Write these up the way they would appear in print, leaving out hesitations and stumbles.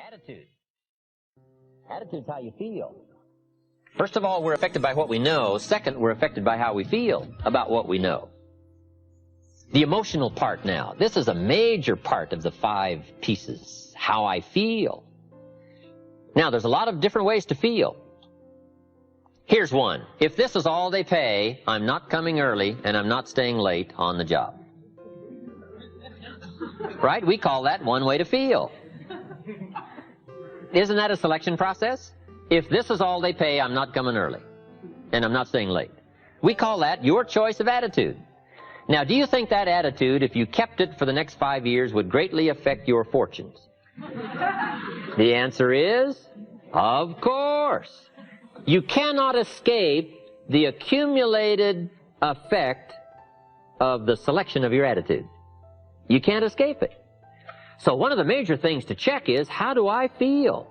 Attitude. Attitude's how you feel. First of all, we're affected by what we know. Second, we're affected by how we feel about what we know. The emotional part now. This is a major part of the 5 pieces. How I feel. Now, there's a lot of different ways to feel. Here's one. If this is all they pay, I'm not coming early and I'm not staying late on the job. Right? We call that one way to feel. Isn't that a selection process? If this is all they pay, I'm not coming early and I'm not staying late. We call that your choice of attitude. Now, do you think that attitude, if you kept it for the next 5 years, would greatly affect your fortunes? The answer is, of course. You cannot escape the accumulated effect of the selection of your attitude. You can't escape it. So one of the major things to check is, how do I feel?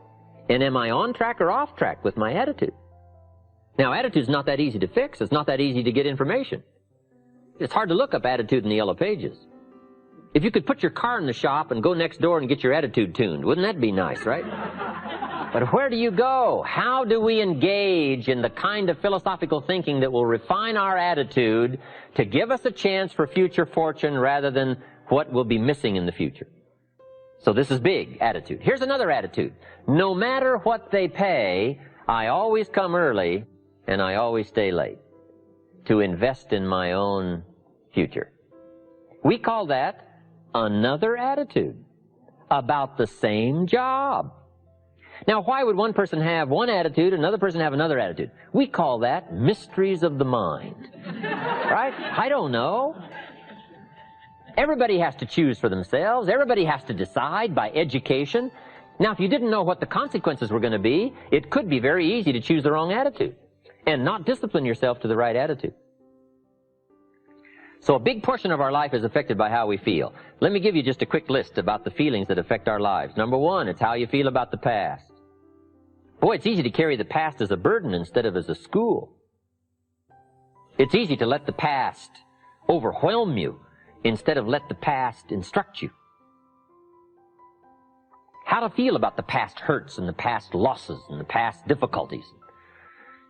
And am I on track or off track with my attitude? Now, attitude's not that easy to fix. It's not that easy to get information. It's hard to look up attitude in the Yellow Pages. If you could put your car in the shop and go next door and get your attitude tuned, wouldn't that be nice, right? But where do you go? How do we engage in the kind of philosophical thinking that will refine our attitude to give us a chance for future fortune rather than what will be missing in the future? So this is big, attitude. Here's another attitude. No matter what they pay, I always come early and I always stay late to invest in my own future. We call that another attitude about the same job. Now, why would one person have one attitude, another person have another attitude? We call that mysteries of the mind. Right? I don't know. Everybody has to choose for themselves. Everybody has to decide by education. Now, if you didn't know what the consequences were going to be, it could be very easy to choose the wrong attitude and not discipline yourself to the right attitude. So a big portion of our life is affected by how we feel. Let me give you just a quick list about the feelings that affect our lives. Number 1, it's how you feel about the past. Boy, it's easy to carry the past as a burden instead of as a school. It's easy to let the past overwhelm you instead of let the past instruct you. How to feel about the past hurts and the past losses and the past difficulties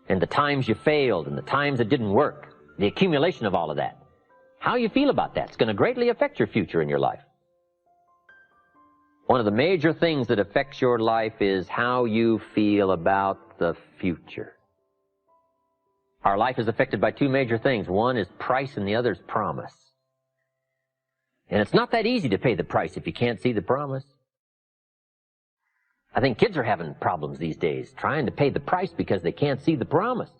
and the times you failed and the times it didn't work, the accumulation of all of that. How you feel about that is going to greatly affect your future in your life. One of the major things that affects your life is how you feel about the future. Our life is affected by 2 major things. One is price and the other is promise. And it's not that easy to pay the price if you can't see the promise. I think kids are having problems these days trying to pay the price because they can't see the promise.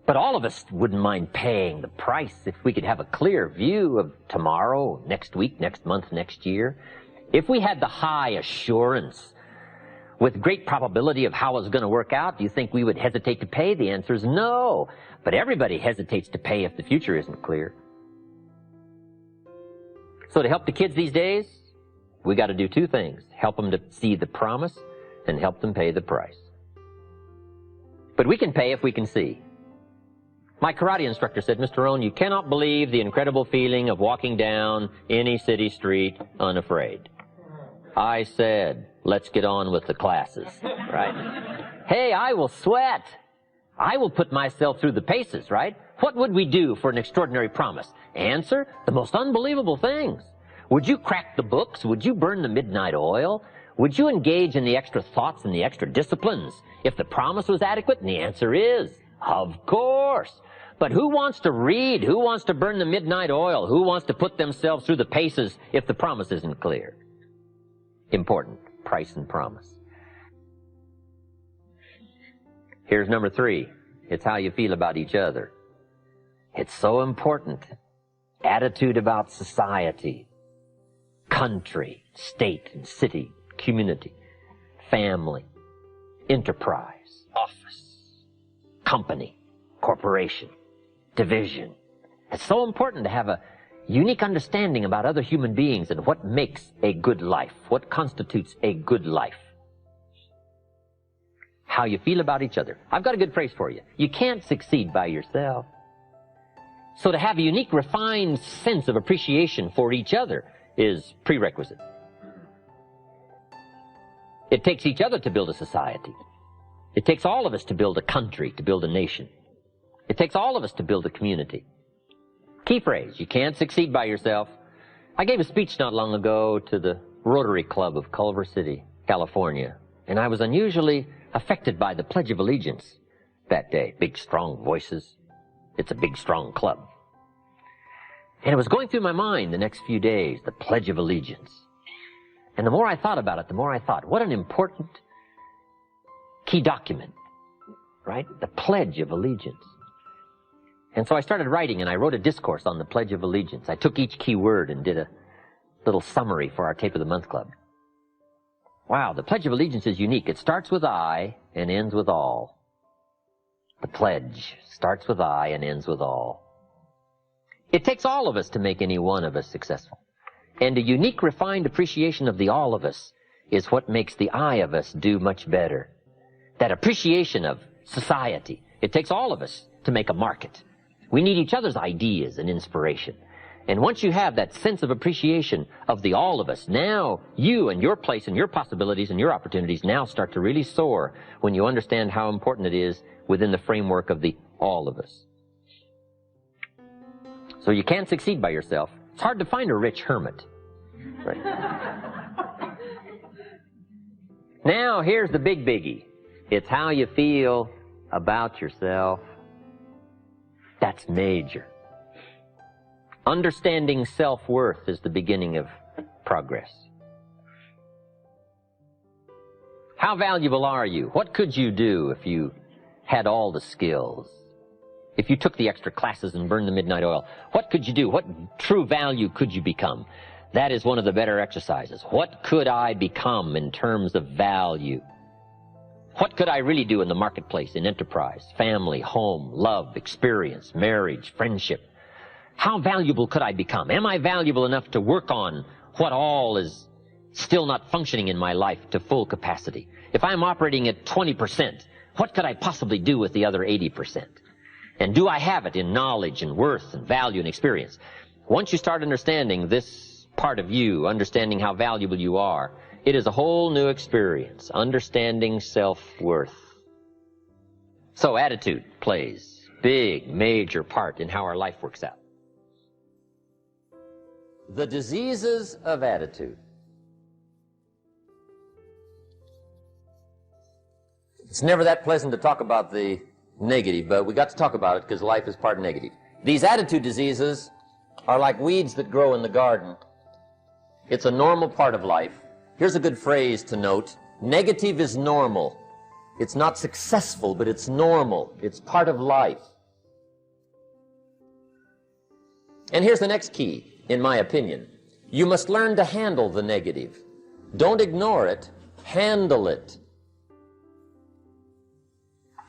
But all of us wouldn't mind paying the price if we could have a clear view of tomorrow, next week, next month, next year. If we had the high assurance with great probability of how it's going to work out, do you think we would hesitate to pay? The answer is no. But everybody hesitates to pay if the future isn't clear. So to help the kids these days, we got to do 2 things. Help them to see the promise and help them pay the price. But we can pay if we can see. My karate instructor said, Mr. Rohn, you cannot believe the incredible feeling of walking down any city street unafraid. I said, let's get on with the classes, right? Hey, I will sweat. I will put myself through the paces, right? What would we do for an extraordinary promise? Answer, the most unbelievable things. Would you crack the books? Would you burn the midnight oil? Would you engage in the extra thoughts and the extra disciplines if the promise was adequate? And the answer is, of course. But who wants to read? Who wants to burn the midnight oil? Who wants to put themselves through the paces if the promise isn't clear? Important, price and promise. Here's number 3. It's how you feel about each other. It's so important. Attitude about society, country, state, and city, community, family, enterprise, office, company, corporation, division. It's so important to have a unique understanding about other human beings and what makes a good life, what constitutes a good life. How you feel about each other. I've got a good phrase for you. You can't succeed by yourself. So to have a unique, refined sense of appreciation for each other is prerequisite. It takes each other to build a society. It takes all of us to build a country, to build a nation. It takes all of us to build a community. Key phrase, you can't succeed by yourself. I gave a speech not long ago to the Rotary Club of Culver City, California, and I was unusually affected by the Pledge of Allegiance that day. Big, strong voices. It's a big, strong club. And it was going through my mind the next few days, the Pledge of Allegiance. And the more I thought about it, the more I thought, what an important key document, right? The Pledge of Allegiance. And so I started writing, and I wrote a discourse on the Pledge of Allegiance. I took each key word and did a little summary for our Tape of the Month Club. Wow, the Pledge of Allegiance is unique. It starts with I and ends with all. The pledge starts with I and ends with all. It takes all of us to make any one of us successful. And a unique, refined appreciation of the all of us is what makes the I of us do much better. That appreciation of society. It takes all of us to make a market. We need each other's ideas and inspiration. And once you have that sense of appreciation of the all of us, now you and your place and your possibilities and your opportunities now start to really soar when you understand how important it is within the framework of the all of us. So you can't succeed by yourself. It's hard to find a rich hermit. Right? Now, here's the big biggie. It's how you feel about yourself. That's major. Understanding self-worth is the beginning of progress. How valuable are you? What could you do if you had all the skills? If you took the extra classes and burned the midnight oil, what could you do? What true value could you become? That is one of the better exercises. What could I become in terms of value? What could I really do in the marketplace, in enterprise, family, home, love, experience, marriage, friendship? How valuable could I become? Am I valuable enough to work on what all is still not functioning in my life to full capacity? If I'm operating at 20%, what could I possibly do with the other 80%? And do I have it in knowledge and worth and value and experience? Once you start understanding this part of you, understanding how valuable you are, it is a whole new experience, understanding self-worth. So attitude plays a big, major part in how our life works out. The diseases of attitude. It's never that pleasant to talk about the negative, but we got to talk about it because life is part negative. These attitude diseases are like weeds that grow in the garden. It's a normal part of life. Here's a good phrase to note. Negative is normal. It's not successful, but it's normal. It's part of life. And here's the next key, in my opinion. You must learn to handle the negative. Don't ignore it. Handle it.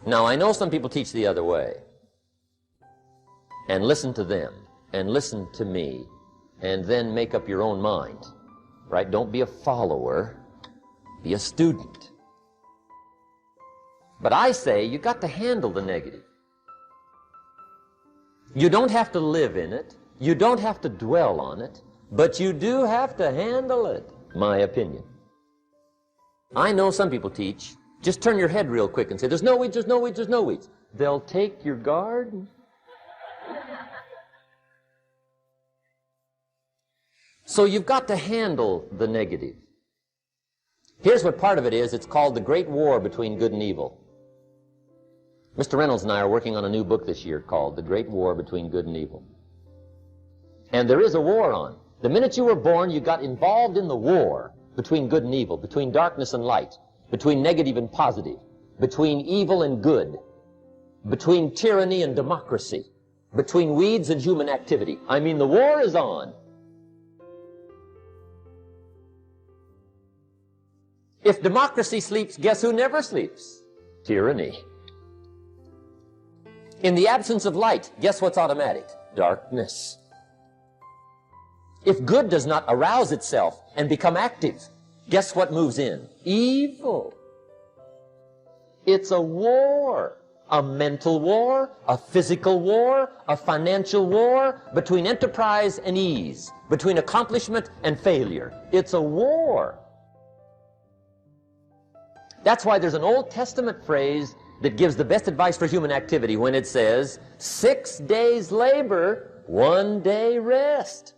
Now, I know some people teach the other way. And listen to them. And listen to me. And then make up your own mind. Right? Don't be a follower. Be a student. But I say you got to handle the negative. You don't have to live in it. You don't have to dwell on it. But you do have to handle it. My opinion. I know some people teach, just turn your head real quick and say, there's no weeds, there's no weeds, there's no weeds. They'll take your garden. So you've got to handle the negative. Here's what part of it is. It's called the Great War Between Good and Evil. Mr. Reynolds and I are working on a new book this year called The Great War Between Good and Evil. And there is a war on. The minute you were born, you got involved in the war between good and evil, between darkness and light, between negative and positive, between evil and good, between tyranny and democracy, between weeds and human activity. I mean, the war is on. If democracy sleeps, guess who never sleeps? Tyranny. In the absence of light, guess what's automatic? Darkness. If good does not arouse itself and become active, guess what moves in? Evil. It's a war. A mental war, a physical war, a financial war, between enterprise and ease, between accomplishment and failure. It's a war. That's why there's an Old Testament phrase that gives the best advice for human activity when it says, 6 days labor, 1 day rest.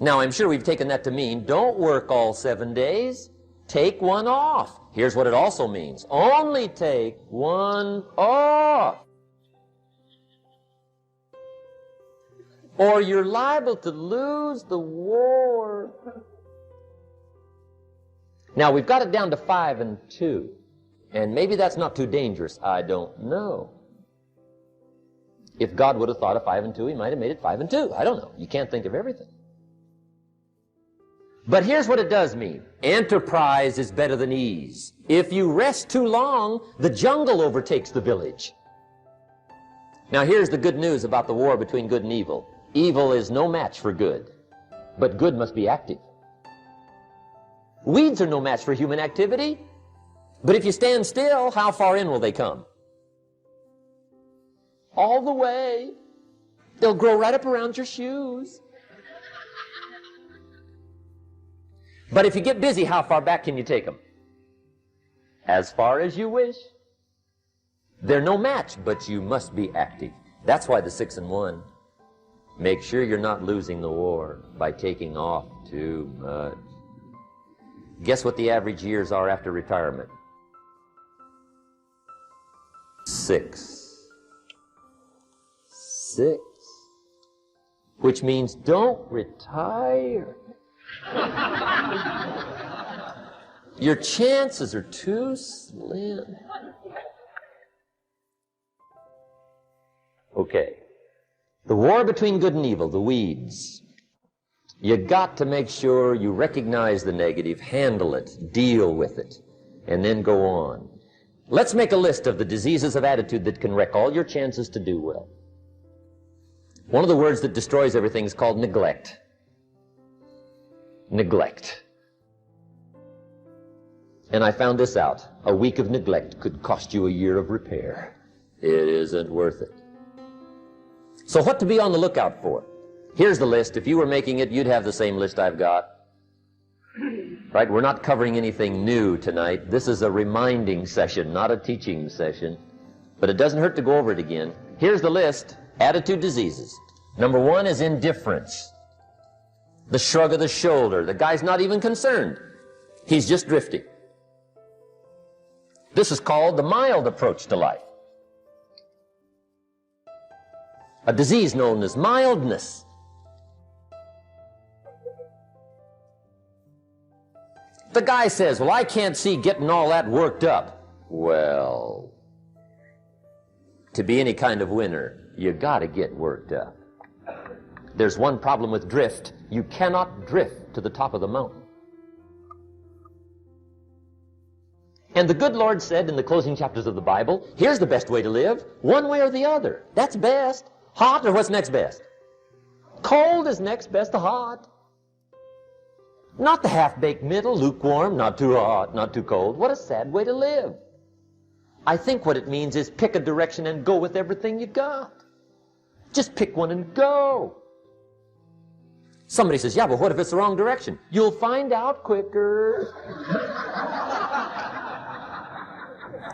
Now, I'm sure we've taken that to mean, don't work all 7 days, take 1 off. Here's what it also means, only take 1 off. Or you're liable to lose the war. Now, we've got it down to 5 and 2. And maybe that's not too dangerous. I don't know. If God would have thought of 5 and 2, he might have made it 5 and 2. I don't know. You can't think of everything. But here's what it does mean. Enterprise is better than ease. If you rest too long, the jungle overtakes the village. Now, here's the good news about the war between good and evil. Evil is no match for good, but good must be active. Weeds are no match for human activity, but if you stand still, how far in will they come? All the way. They'll grow right up around your shoes. But if you get busy, how far back can you take them? As far as you wish. They're no match, but you must be active. That's why the 6 and 1. Make sure you're not losing the war by taking off too much. Guess what the average years are after retirement? 6. 6. Which means don't retire. Your chances are too slim. Okay. The war between good and evil, the weeds. You got to make sure you recognize the negative, handle it, deal with it, and then go on. Let's make a list of the diseases of attitude that can wreck all your chances to do well. One of the words that destroys everything is called neglect. Neglect. And I found this out. A week of neglect could cost you a year of repair. It isn't worth it. So what to be on the lookout for? Here's the list. If you were making it, you'd have the same list I've got. Right? We're not covering anything new tonight. This is a reminding session, not a teaching session. But it doesn't hurt to go over it again. Here's the list. Attitude diseases. Number 1 is indifference. The shrug of the shoulder. The guy's not even concerned. He's just drifting. This is called the mild approach to life. A disease known as mildness. The guy says, well, I can't see getting all that worked up. Well, to be any kind of winner, you got to get worked up. There's one problem with drift. You cannot drift to the top of the mountain. And the good Lord said in the closing chapters of the Bible, here's the best way to live, one way or the other. That's best. Hot or what's next best? Cold is next best to hot. Not the half-baked middle, lukewarm, not too hot, not too cold. What a sad way to live. I think what it means is pick a direction and go with everything you got. Just pick one and go. Somebody says, yeah, but what if it's the wrong direction? You'll find out quicker.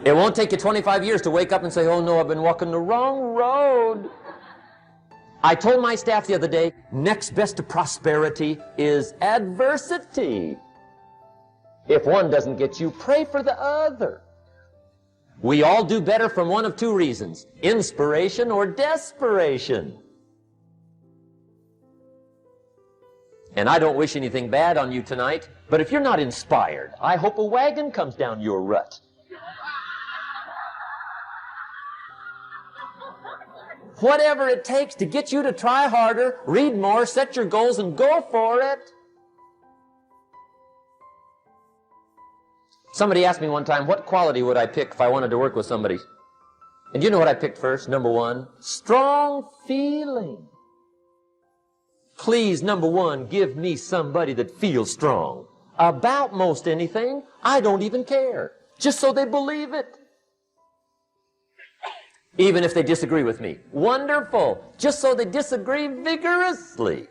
It won't take you 25 years to wake up and say, oh no, I've been walking the wrong road. I told my staff the other day, next best to prosperity is adversity. If one doesn't get you, pray for the other. We all do better from one of 2 reasons, inspiration or desperation. And I don't wish anything bad on you tonight, but if you're not inspired, I hope a wagon comes down your rut. Whatever it takes to get you to try harder, read more, set your goals, and go for it. Somebody asked me one time, what quality would I pick if I wanted to work with somebody? And you know what I picked first? Number 1, strong feeling. Please, number 1, give me somebody that feels strong. About most anything, I don't even care. Just so they believe it. Even if they disagree with me. Wonderful. Just so they disagree vigorously.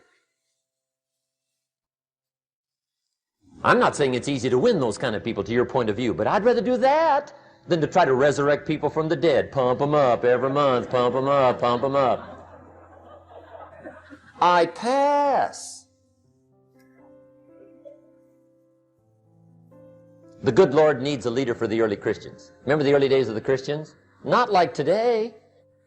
I'm not saying it's easy to win those kind of people to your point of view, but I'd rather do that than to try to resurrect people from the dead. Pump them up every month, pump them up, pump them up. I pass. The good Lord needs a leader for the early Christians. Remember the early days of the Christians? Not like today.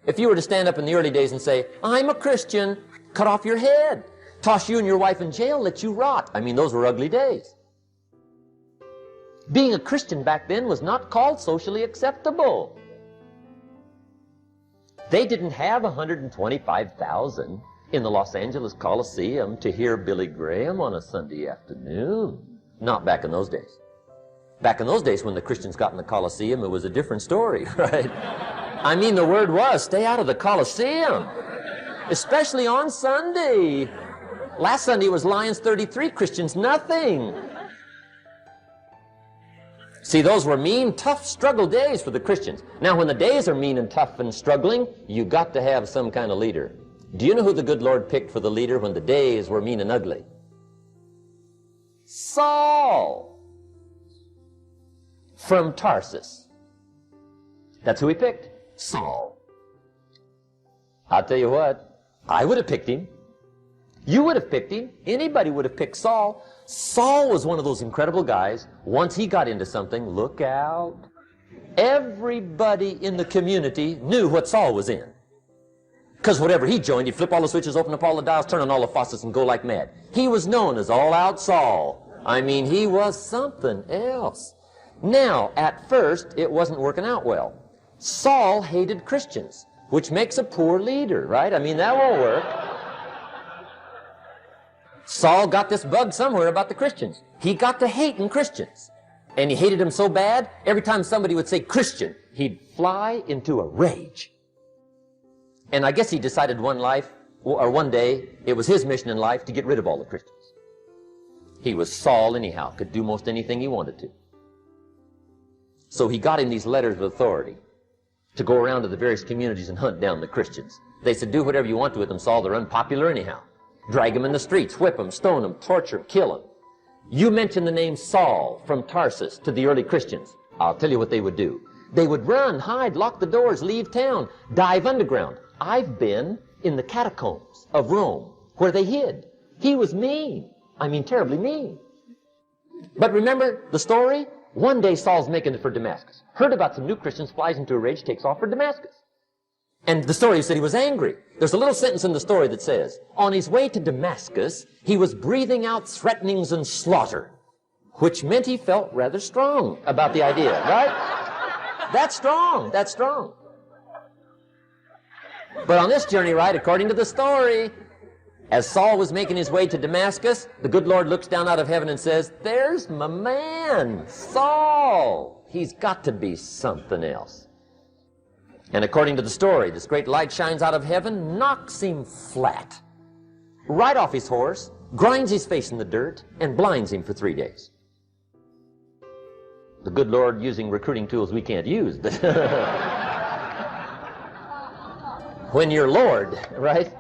If you were to stand up in the early days and say, I'm a Christian, cut off your head, toss you and your wife in jail, let you rot. I mean, those were ugly days. Being a Christian back then was not called socially acceptable. They didn't have 125,000 in the Los Angeles Coliseum to hear Billy Graham on a Sunday afternoon. Not back in those days. Back in those days when the Christians got in the Coliseum, it was a different story, right? I mean, the word was, stay out of the Coliseum, especially on Sunday. Last Sunday was Lions 33, Christians nothing. See, those were mean, tough struggle days for the Christians. Now, when the days are mean and tough and struggling, you got to have some kind of leader. Do you know who the good Lord picked for the leader when the days were mean and ugly? Saul from Tarsus. That's who he picked, Saul. I'll tell you what, I would have picked him. You would have picked him. Anybody would have picked Saul. Saul was one of those incredible guys. Once he got into something, look out. Everybody in the community knew what Saul was in. Because whatever he joined, he'd flip all the switches, open up all the dials, turn on all the faucets, and go like mad. He was known as All-Out Saul. I mean, he was something else. Now, at first, it wasn't working out well. Saul hated Christians, which makes a poor leader, right? I mean, that won't work. Saul got this bug somewhere about the Christians. He got to hating Christians. And he hated them so bad, every time somebody would say Christian, he'd fly into a rage. And I guess he decided one day, it was his mission in life to get rid of all the Christians. He was Saul anyhow, could do most anything he wanted to. So he got him these letters of authority to go around to the various communities and hunt down the Christians. They said, do whatever you want to with them, Saul, they're unpopular anyhow. Drag them in the streets, whip them, stone them, torture them, kill them. You mention the name Saul from Tarsus to the early Christians, I'll tell you what they would do. They would run, hide, lock the doors, leave town, dive underground. I've been in the catacombs of Rome where they hid. He was mean. I mean, terribly mean. But remember the story? One day Saul's making it for Damascus. Heard about some new Christians, flies into a rage, takes off for Damascus. And the story said he was angry. There's a little sentence in the story that says, on his way to Damascus, he was breathing out threatenings and slaughter, which meant he felt rather strong about the idea, right? That's strong. That's strong. But on this journey, right, according to the story, as Saul was making his way to Damascus, the good Lord looks down out of heaven and says, there's my man, Saul. He's got to be something else. And according to the story, this great light shines out of heaven, knocks him flat, right off his horse, grinds his face in the dirt, and blinds him for 3 days. The good Lord using recruiting tools we can't use, but when you're Lord, right?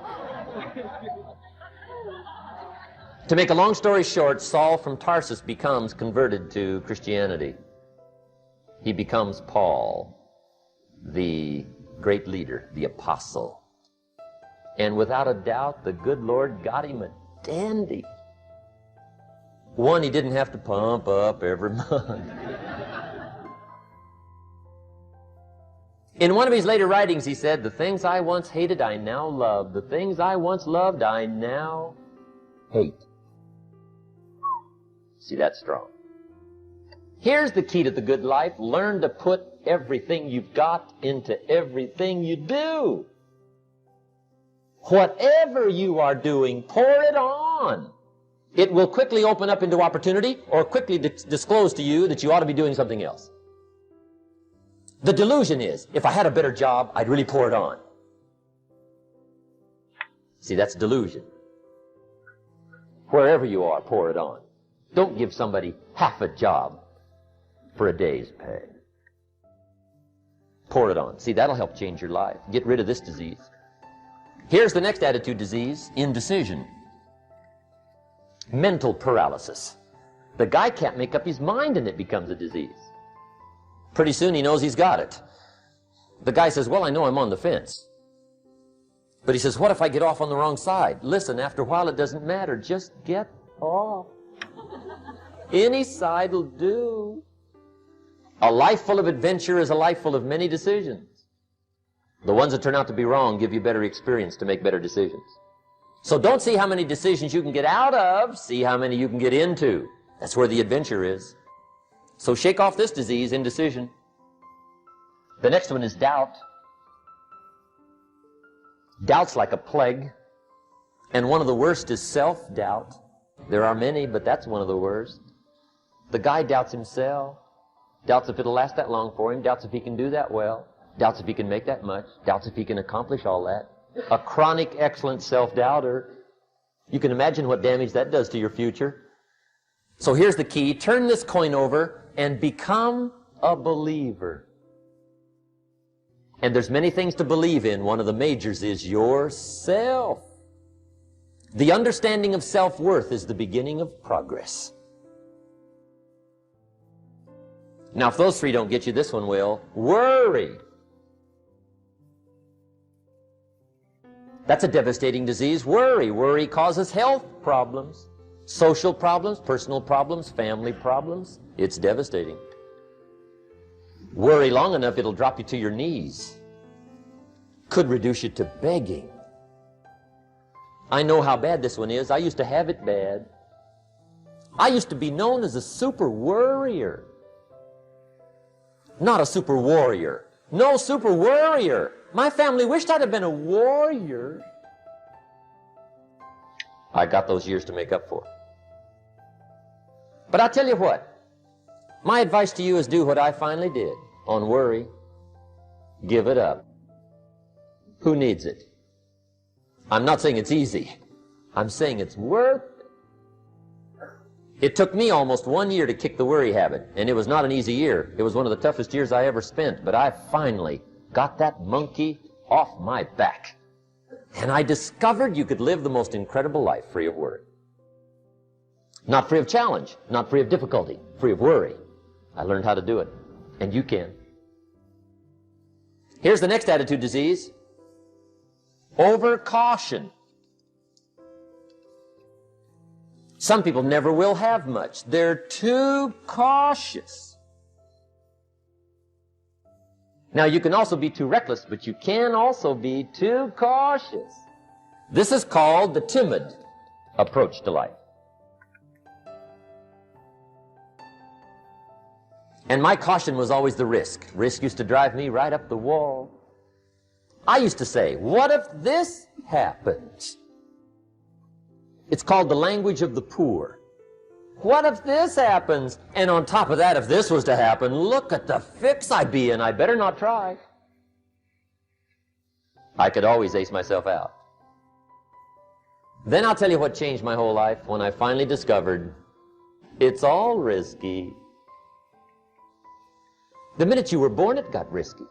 To make a long story short, Saul from Tarsus becomes converted to Christianity. He becomes Paul, the great leader, the apostle. And without a doubt, the good Lord got him a dandy. One he didn't have to pump up every month. In one of his later writings, he said, the things I once hated, I now love. The things I once loved, I now hate. See, that's strong. Here's the key to the good life. Learn to put everything you've got into everything you do. Whatever you are doing, pour it on. It will quickly open up into opportunity or quickly disclose to you that you ought to be doing something else. The delusion is, if I had a better job, I'd really pour it on. See, that's delusion. Wherever you are, pour it on. Don't give somebody half a job for a day's pay. Pour it on. See, that'll help change your life. Get rid of this disease. Here's the next attitude disease, indecision. Mental paralysis. The guy can't make up his mind and it becomes a disease. Pretty soon he knows he's got it. The guy says, well, I know I'm on the fence. But he says, what if I get off on the wrong side? Listen, after a while it doesn't matter. Just get off. Any side will do. A life full of adventure is a life full of many decisions. The ones that turn out to be wrong give you better experience to make better decisions. So don't see how many decisions you can get out of, see how many you can get into. That's where the adventure is. So shake off this disease, indecision. The next one is doubt. Doubt's like a plague. And one of the worst is self-doubt. There are many, but that's one of the worst. The guy doubts himself. Doubts if it'll last that long for him. Doubts if he can do that well. Doubts if he can make that much. Doubts if he can accomplish all that. A chronic, excellent self-doubter. You can imagine what damage that does to your future. So here's the key. Turn this coin over and become a believer. And there's many things to believe in. One of the majors is yourself. The understanding of self-worth is the beginning of progress. Now, if those three don't get you, this one will. Worry. That's a devastating disease. Worry. Worry causes health problems, social problems, personal problems, family problems. It's devastating. Worry long enough, it'll drop you to your knees. Could reduce you to begging. I know how bad this one is. I used to have it bad. I used to be known as a super worrier. Not a super warrior. No, super worrier. My family wished I'd have been a warrior. I got those years to make up for. But I'll tell you what. My advice to you is do what I finally did on worry. Give it up. Who needs it? I'm not saying it's easy. I'm saying it's worth it. It took me almost 1 year to kick the worry habit, and it was not an easy year. It was one of the toughest years I ever spent, but I finally got that monkey off my back. And I discovered you could live the most incredible life free of worry. Not free of challenge, not free of difficulty, free of worry. I learned how to do it, and you can. Here's the next attitude disease. Overcaution. Some people never will have much. They're too cautious. Now, you can also be too reckless, but you can also be too cautious. This is called the timid approach to life. And my caution was always the risk. Risk used to drive me right up the wall. I used to say, what if this happens? It's called the language of the poor. What if this happens? And on top of that, if this was to happen, look at the fix I'd be in. I better not try. I could always ace myself out. Then I'll tell you what changed my whole life when I finally discovered it's all risky. The minute you were born, it got risky.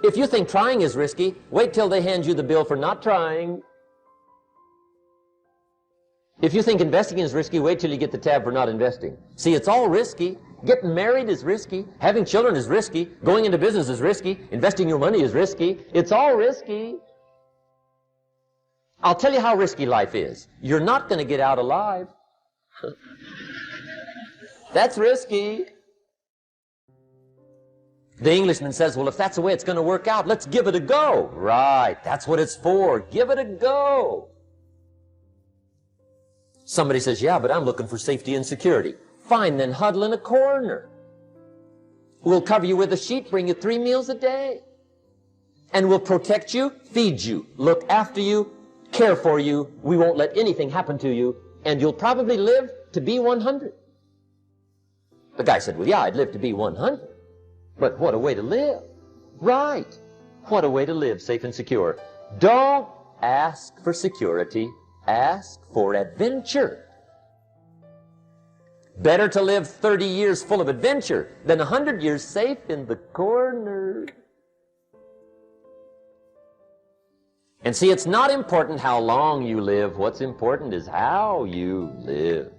If you think trying is risky, wait till they hand you the bill for not trying. If you think investing is risky, wait till you get the tab for not investing. See, it's all risky. Getting married is risky. Having children is risky. Going into business is risky. Investing your money is risky. It's all risky. I'll tell you how risky life is. You're not going to get out alive. That's risky. The Englishman says, well, if that's the way it's going to work out, let's give it a go. Right, that's what it's for. Give it a go. Somebody says, yeah, but I'm looking for safety and security. Fine, then huddle in a corner. We'll cover you with a sheet, bring you 3 meals a day. And we'll protect you, feed you, look after you, care for you. We won't let anything happen to you. And you'll probably live to be 100. The guy said, well, yeah, I'd live to be 100. But what a way to live. Right. What a way to live, safe and secure. Don't ask for security. Ask for adventure. Better to live 30 years full of adventure than 100 years safe in the corner. And see, it's not important how long you live. What's important is how you live.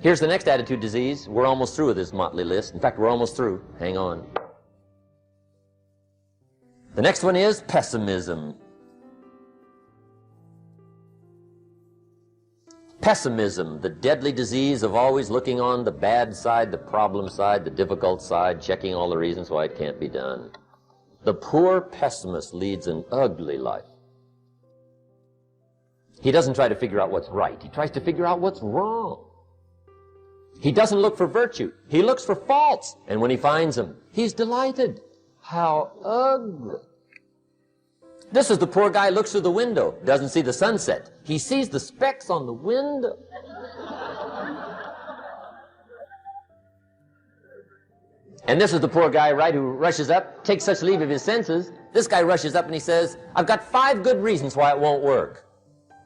Here's the next attitude disease. We're almost through with this motley list. In fact, we're almost through. Hang on. The next one is pessimism. Pessimism, the deadly disease of always looking on the bad side, the problem side, the difficult side, checking all the reasons why it can't be done. The poor pessimist leads an ugly life. He doesn't try to figure out what's right. He tries to figure out what's wrong. He doesn't look for virtue. He looks for faults. And when he finds them, he's delighted. How ugly. This is the poor guy who looks through the window, doesn't see the sunset. He sees the specks on the window. And this is the poor guy, right, who rushes up, takes such leave of his senses. This guy rushes up and he says, I've got 5 good reasons why it won't work.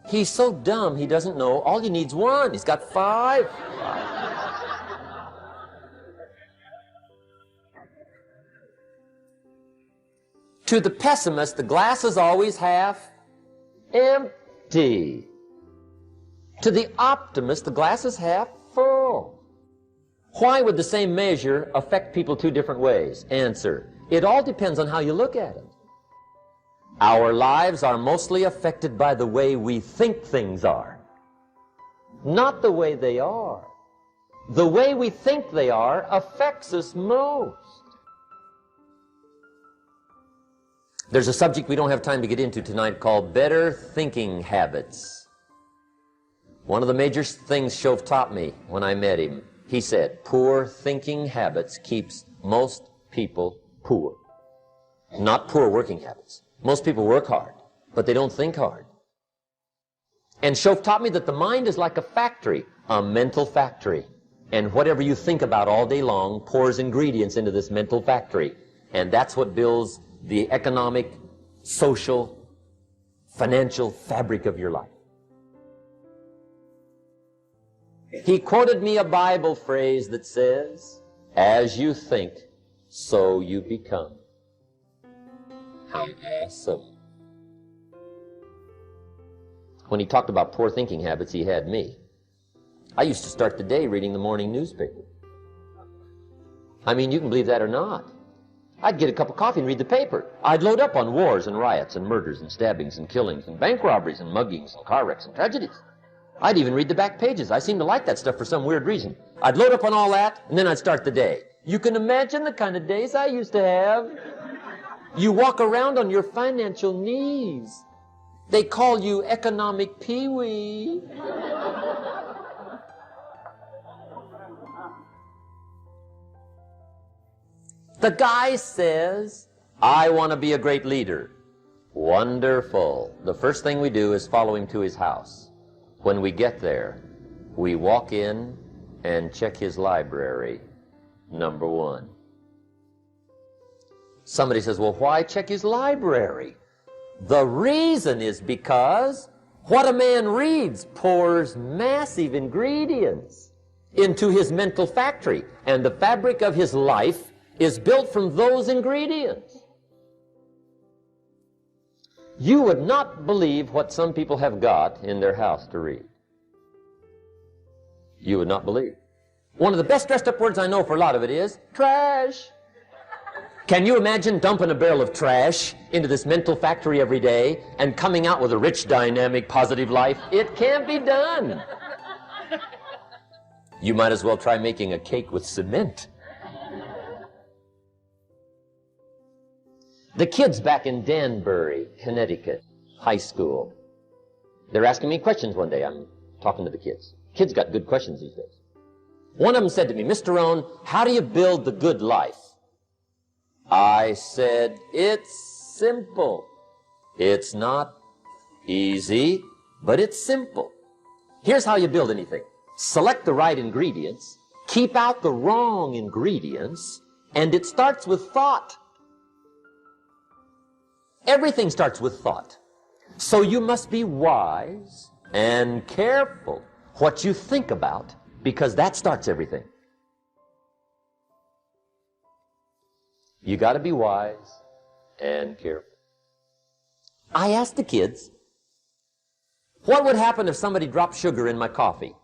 He's so dumb he doesn't know. All he needs 1. He's got 5. To the pessimist, the glass is always half empty. To the optimist, the glass is half full. Why would the same measure affect people 2 different ways? Answer, it all depends on how you look at it. Our lives are mostly affected by the way we think things are, not the way they are. The way we think they are affects us most. There's a subject we don't have time to get into tonight called better thinking habits. One of the major things Shove taught me when I met him, he said, poor thinking habits keeps most people poor. Not poor working habits. Most people work hard, but they don't think hard. And Shove taught me that the mind is like a factory, a mental factory. And whatever you think about all day long pours ingredients into this mental factory. And that's what builds the economic, social, financial fabric of your life. He quoted me a Bible phrase that says, as you think, so you become. How awesome. When he talked about poor thinking habits, he had me. I used to start the day reading the morning newspaper. I mean, you can believe that or not. I'd get a cup of coffee and read the paper. I'd load up on wars and riots and murders and stabbings and killings and bank robberies and muggings and car wrecks and tragedies. I'd even read the back pages. I seem to like that stuff for some weird reason. I'd load up on all that, and then I'd start the day. You can imagine the kind of days I used to have. You walk around on your financial knees. They call you economic peewee. The guy says, I want to be a great leader. Wonderful. The first thing we do is follow him to his house. When we get there, we walk in and check his library, number 1. Somebody says, well, why check his library? The reason is because what a man reads pours massive ingredients into his mental factory, and the fabric of his life is built from those ingredients. You would not believe what some people have got in their house to read. You would not believe. One of the best dressed up words I know for a lot of it is trash. Can you imagine dumping a barrel of trash into this mental factory every day and coming out with a rich, dynamic, positive life? It can't be done. You might as well try making a cake with cement. The kids back in Danbury, Connecticut, high school, they're asking me questions one day. I'm talking to the kids. Kids got good questions these days. One of them said to me, Mr. Rohn, how do you build the good life? I said, it's simple. It's not easy, but it's simple. Here's how you build anything. Select the right ingredients, keep out the wrong ingredients, and it starts with thought. Everything starts with thought. So you must be wise and careful what you think about, because that starts everything. You got to be wise and careful. I asked the kids, what would happen if somebody dropped sugar in my coffee?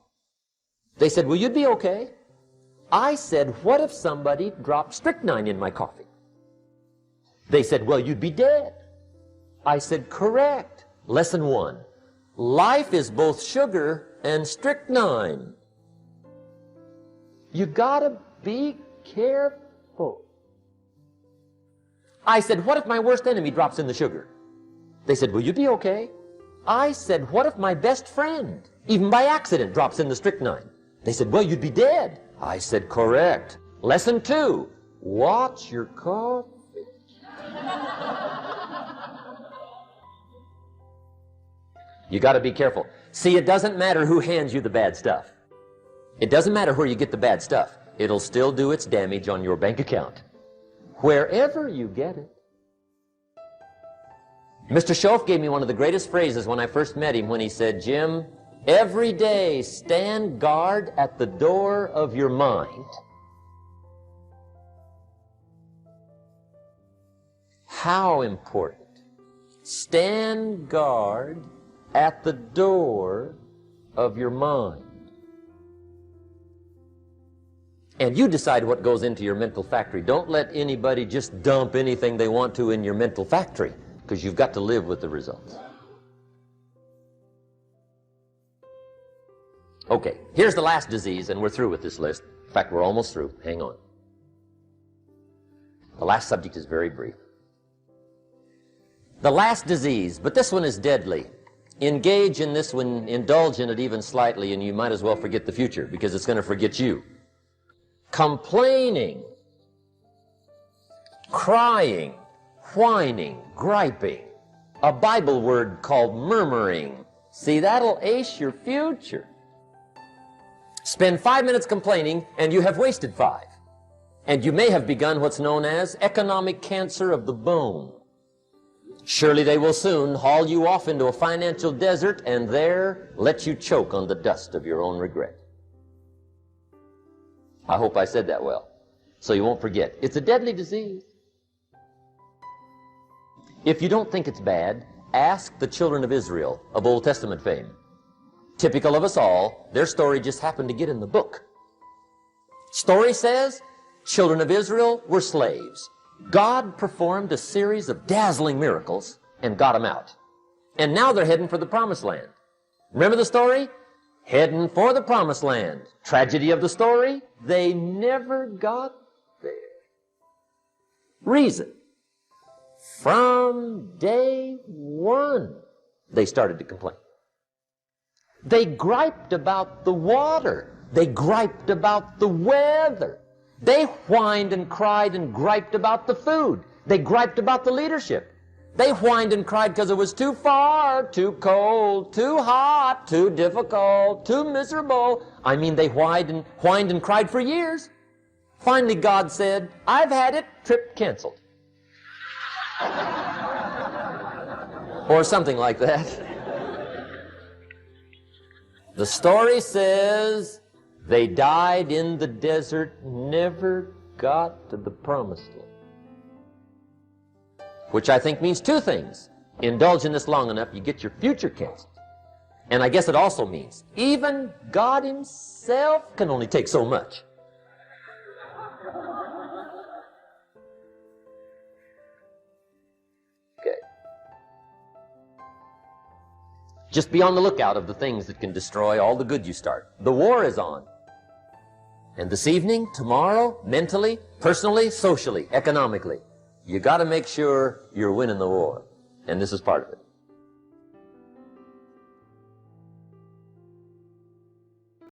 They said, well, you'd be okay. I said, what if somebody dropped strychnine in my coffee? They said, well, you'd be dead. I said, correct. Lesson 1. Life is both sugar and strychnine. You gotta be careful. I said, what if my worst enemy drops in the sugar? They said, will you be okay? I said, what if my best friend, even by accident, drops in the strychnine? They said, well, you'd be dead. I said, correct. Lesson 2, watch your coffee. You got to be careful. See, it doesn't matter who hands you the bad stuff. It doesn't matter where you get the bad stuff. It'll still do its damage on your bank account, wherever you get it. Mr. Schoaf gave me one of the greatest phrases when I first met him when he said, Jim, every day stand guard at the door of your mind. How important. Stand guard at the door of your mind. And you decide what goes into your mental factory. Don't let anybody just dump anything they want to in your mental factory, because you've got to live with the results. Okay, here's the last disease, and we're through with this list. In fact, we're almost through. Hang on. The last subject is very brief. The last disease, but this one is deadly. Engage in this one, indulge in it even slightly, and you might as well forget the future, because it's going to forget you. Complaining, crying, whining, griping. A Bible word called murmuring. See, that'll ace your future. Spend 5 minutes complaining, and you have wasted 5. And you may have begun what's known as economic cancer of the bone. Surely they will soon haul you off into a financial desert and there let you choke on the dust of your own regret. I hope I said that well, so you won't forget. It's a deadly disease. If you don't think it's bad, ask the children of Israel of Old Testament fame. Typical of us all, their story just happened to get in the book. Story says, children of Israel were slaves. God performed a series of dazzling miracles and got them out. And now they're heading for the promised land. Remember the story? Heading for the promised land. Tragedy of the story, they never got there. Reason. From day one, they started to complain. They griped about the water. They griped about the weather. They whined and cried and griped about the food. They griped about the leadership. They whined and cried because it was too far, too cold, too hot, too difficult, too miserable. I mean, they whined and cried for years. Finally, God said, I've had it, trip canceled. Or something like that. The story says they died in the desert, never got to the promised land. Which I think means 2 things. Indulge in this long enough, you get your future canceled. And I guess it also means even God himself can only take so much. Okay. Just be on the lookout of the things that can destroy all the good you start. The war is on. And this evening, tomorrow, mentally, personally, socially, economically, you got to make sure you're winning the war. And this is part of it.